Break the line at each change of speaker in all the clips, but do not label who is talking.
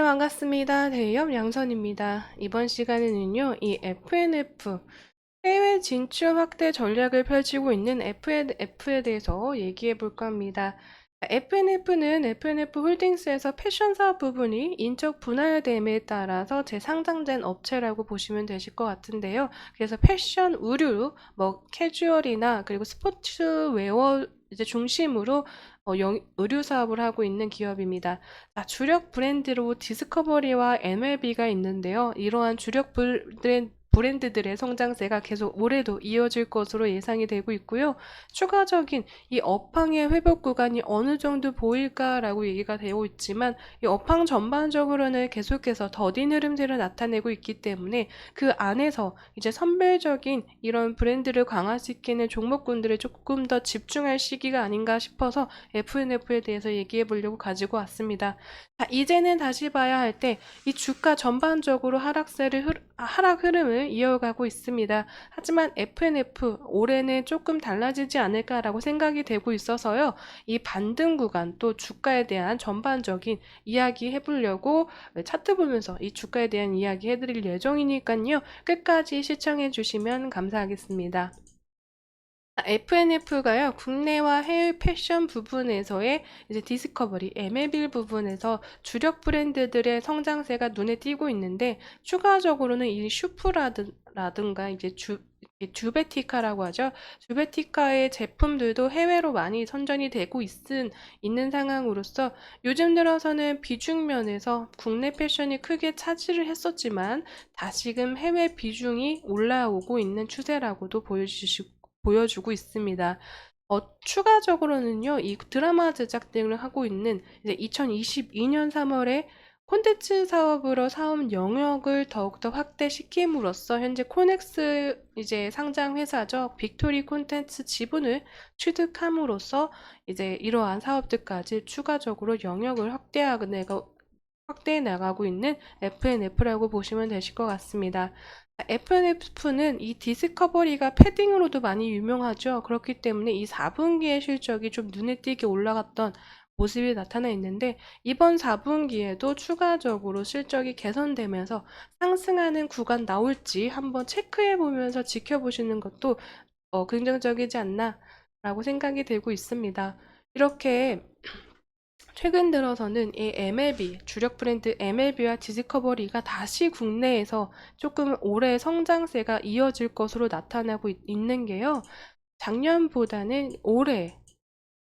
반갑습니다. 대리점 양선입니다. 이번 시간에는요, 이 FNF, 해외 진출 확대 전략을 펼치고 있는 FNF에 대해서 얘기해 볼까 합니다. FNF는 FNF 홀딩스에서 패션 사업 부분이 인적 분할됨에 따라서 재상장된 업체라고 보시면 되실 것 같은데요. 그래서 패션, 의류, 뭐 캐주얼이나 그리고 스포츠웨어 이제 중심으로 의류 사업을 하고 있는 기업입니다. 주력 브랜드로 디스커버리와 MLB가 있는데요. 이러한 주력 브랜드들의 성장세가 계속 올해도 이어질 것으로 예상이 되고 있고요. 추가적인 이 업황의 회복 구간이 어느 정도 보일까라고 얘기가 되고 있지만 이 업황 전반적으로는 계속해서 더딘 흐름들을 나타내고 있기 때문에 그 안에서 이제 선별적인 이런 브랜드를 강화시키는 종목군들을 조금 더 집중할 시기가 아닌가 싶어서 FNF에 대해서 얘기해 보려고 가지고 왔습니다. 이제는 다시 봐야 할 때 이 주가 전반적으로 하락 흐름을 이어가고 있습니다. 하지만 FNF 올해는 조금 달라지지 않을까라고 생각이 되고 있어서요. 이 반등 구간 또 주가에 대한 전반적인 이야기 해보려고 차트 보면서 이 주가에 대한 이야기 해드릴 예정이니까요. 끝까지 시청해 주시면 감사하겠습니다. FNF가요, 국내와 해외 패션 부분에서의 이제 디스커버리, MLB 부분에서 주력 브랜드들의 성장세가 눈에 띄고 있는데, 추가적으로는 이 슈프라든가 이제 주베티카라고 하죠. 주베티카의 제품들도 해외로 많이 선전이 되고 있는 상황으로서 요즘 들어서는 비중 면에서 국내 패션이 크게 차지를 했었지만 다시금 해외 비중이 올라오고 있는 추세라고도 보여주고 있습니다. 추가적으로는요, 이 드라마 제작 등을 하고 있는 이제 2022년 3월에 콘텐츠 사업으로 사업 영역을 더욱더 확대시킴으로써 현재 코넥스 이제 상장 회사죠. 빅토리 콘텐츠 지분을 취득함으로써 이제 이러한 사업들까지 추가적으로 영역을 확대해 나가고 있는 FNF라고 보시면 되실 것 같습니다. FNF는 이 디스커버리가 패딩으로도 많이 유명하죠. 그렇기 때문에 이 4분기의 실적이 좀 눈에 띄게 올라갔던 모습이 나타나 있는데 이번 4분기에도 추가적으로 실적이 개선되면서 상승하는 구간 나올지 한번 체크해 보면서 지켜보시는 것도 긍정적이지 않나라고 생각이 되고 있습니다. 이렇게 최근 들어서는 이 MLB, 주력 브랜드 MLB와 디스커버리가 다시 국내에서 조금 올해 성장세가 이어질 것으로 나타나고 있는 게요. 작년보다는 올해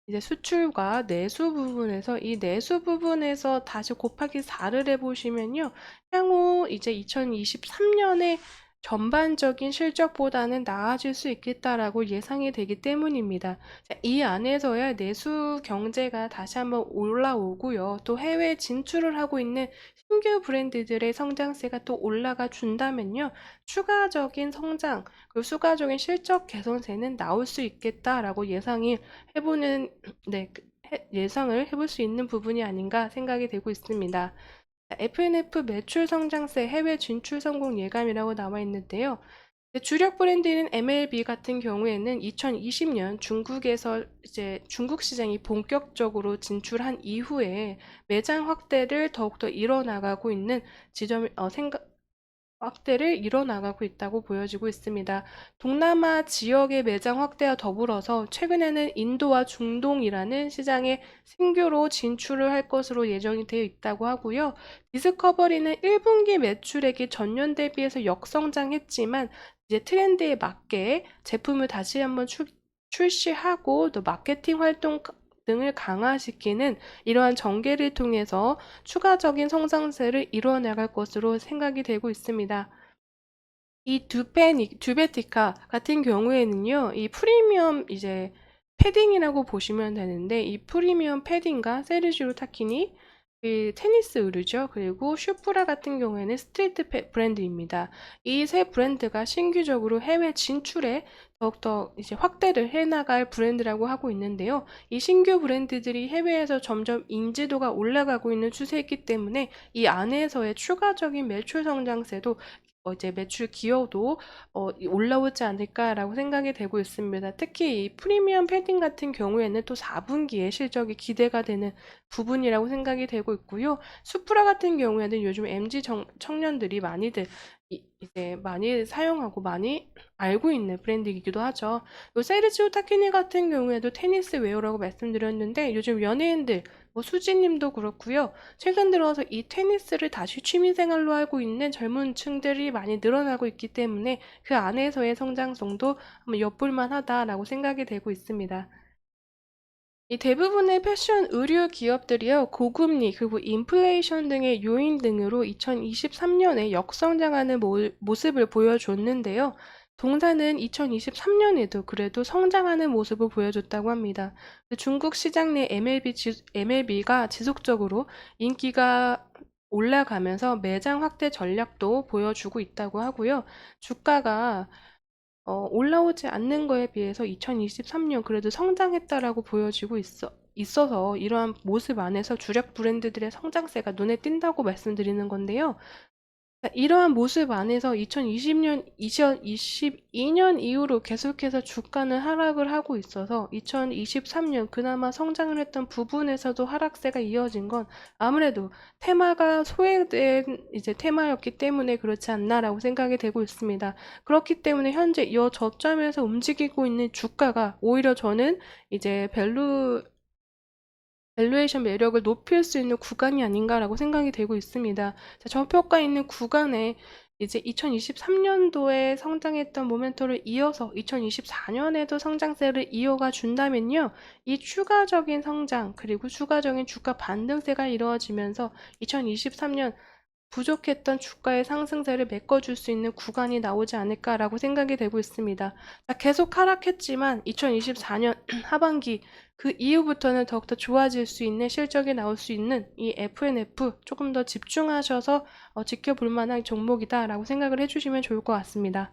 이제 수출과 내수 부분에서 이 내수 부분에서 다시 곱하기 4를 해보시면요. 향후 이제 2023년에 전반적인 실적보다는 나아질 수 있겠다라고 예상이 되기 때문입니다. 이 안에서야 내수 경제가 다시 한번 올라오고요. 또 해외 진출을 하고 있는 신규 브랜드들의 성장세가 또 올라가 준다면요. 추가적인 성장, 그리고 추가적인 실적 개선세는 나올 수 있겠다라고 해보는, 네, 예상을 해볼 수 있는 부분이 아닌가 생각이 되고 있습니다. FNF 매출 성장세 해외 진출 성공 예감이라고 나와 있는데요. 주력 브랜드인 MLB 같은 경우에는 2020년 중국에서 이제 중국 시장이 본격적으로 진출한 이후에 매장 확대를 더욱더 이뤄나가고 있는 확대를 이뤄나가고 있다고 보여지고 있습니다. 동남아 지역의 매장 확대와 더불어서 최근에는 인도와 중동이라는 시장에 신규로 진출을 할 것으로 예정이 되어 있다고 하고요. 디스커버리는 1분기 매출액이 전년 대비해서 역성장했지만 이제 트렌드에 맞게 제품을 다시 한번 출시하고 또 마케팅 활동 등을 강화시키는 이러한 전개를 통해서 추가적인 성장세를 이뤄나갈 것으로 생각이 되고 있습니다. 이 듀베티카 같은 경우에는요, 이 프리미엄 이제 패딩이라고 보시면 되는데, 이 프리미엄 패딩과 세르지오 타키니, 그 테니스 의류죠. 그리고 슈프라 같은 경우에는 스트리트 브랜드입니다. 이 세 브랜드가 신규적으로 해외 진출에 더욱더 이제 확대를 해나갈 브랜드라고 하고 있는데요. 이 신규 브랜드들이 해외에서 점점 인지도가 올라가고 있는 추세이기 때문에 이 안에서의 추가적인 매출 성장세도 이제 매출 기여도 올라오지 않을까라고 생각이 되고 있습니다. 특히 이 프리미엄 패딩 같은 경우에는 또 4분기에 실적이 기대가 되는 부분이라고 생각이 되고 있고요. 수프라 같은 경우에는 요즘 MZ 청년들이 많이들 이제 많이 사용하고 많이 알고 있는 브랜드이기도 하죠. 요 세르지오 타키니 같은 경우에도 테니스 웨어라고 말씀드렸는데 요즘 연예인들 뭐 수지님도 그렇고요. 최근 들어서 이 테니스를 다시 취미생활로 하고 있는 젊은 층들이 많이 늘어나고 있기 때문에 그 안에서의 성장성도 한번 엿볼 만하다라고 생각이 되고 있습니다. 이 대부분의 패션 의류 기업들이요, 고금리, 그리고 인플레이션 등의 요인 등으로 2023년에 역성장하는 모습을 보여줬는데요. 동사는 2023년에도 그래도 성장하는 모습을 보여줬다고 합니다. 중국 시장 내 MLB가 지속적으로 인기가 올라가면서 매장 확대 전략도 보여주고 있다고 하고요. 주가가 올라오지 않는 거에 비해서 2023년 그래도 성장했다라고 보여지고 있어서 이러한 모습 안에서 주력 브랜드들의 성장세가 눈에 띈다고 말씀드리는 건데요. 이러한 모습 안에서 2020년, 2022년 이후로 계속해서 주가는 하락을 하고 있어서 2023년 그나마 성장을 했던 부분에서도 하락세가 이어진 건 아무래도 테마가 소외된 이제 테마였기 때문에 그렇지 않나라고 생각이 되고 있습니다. 그렇기 때문에 현재 이 저점에서 움직이고 있는 주가가 오히려 저는 이제 밸류에이션 매력을 높일 수 있는 구간이 아닌가라고 생각이 되고 있습니다. 자, 저평가 있는 구간에 이제 2023년도에 성장했던 모멘텀을 이어서 2024년에도 성장세를 이어가 준다면요. 이 추가적인 성장 그리고 추가적인 주가 반등세가 이루어지면서 2023년 부족했던 주가의 상승세를 메꿔줄 수 있는 구간이 나오지 않을까라고 생각이 되고 있습니다. 자, 계속 하락했지만 2024년 하반기 그 이후부터는 더욱더 좋아질 수 있는 실적이 나올 수 있는 이 FNF 조금 더 집중하셔서 지켜볼 만한 종목이다라고 생각을 해주시면 좋을 것 같습니다.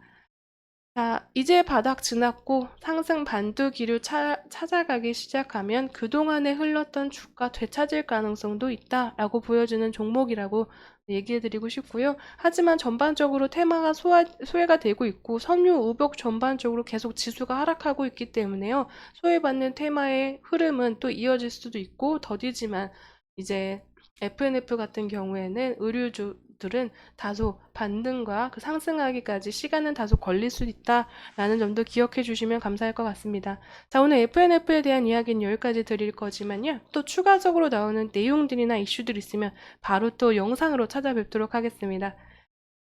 자, 이제 바닥 지났고 상승 반두기를 찾아가기 시작하면 그동안에 흘렀던 주가 되찾을 가능성도 있다라고 보여주는 종목이라고 얘기해드리고 싶고요. 하지만 전반적으로 테마가 소외가 되고 있고 선유 우벽 전반적으로 계속 지수가 하락하고 있기 때문에요. 소외받는 테마의 흐름은 또 이어질 수도 있고 더디지만 이제 FNF 같은 경우에는 의류주들은 다소 반등과 그 상승하기까지 시간은 다소 걸릴 수 있다라는 점도 기억해 주시면 감사할 것 같습니다. 자, 오늘 FNF에 대한 이야기는 여기까지 드릴 거지만요. 또 추가적으로 나오는 내용들이나 이슈들 있으면 바로 또 영상으로 찾아뵙도록 하겠습니다.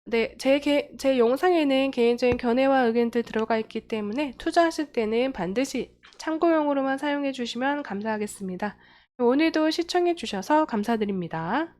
네, 제 영상에는 개인적인 견해와 의견들 들어가 있기 때문에 투자하실 때는 반드시 참고용으로만 사용해 주시면 감사하겠습니다. 오늘도 시청해 주셔서 감사드립니다.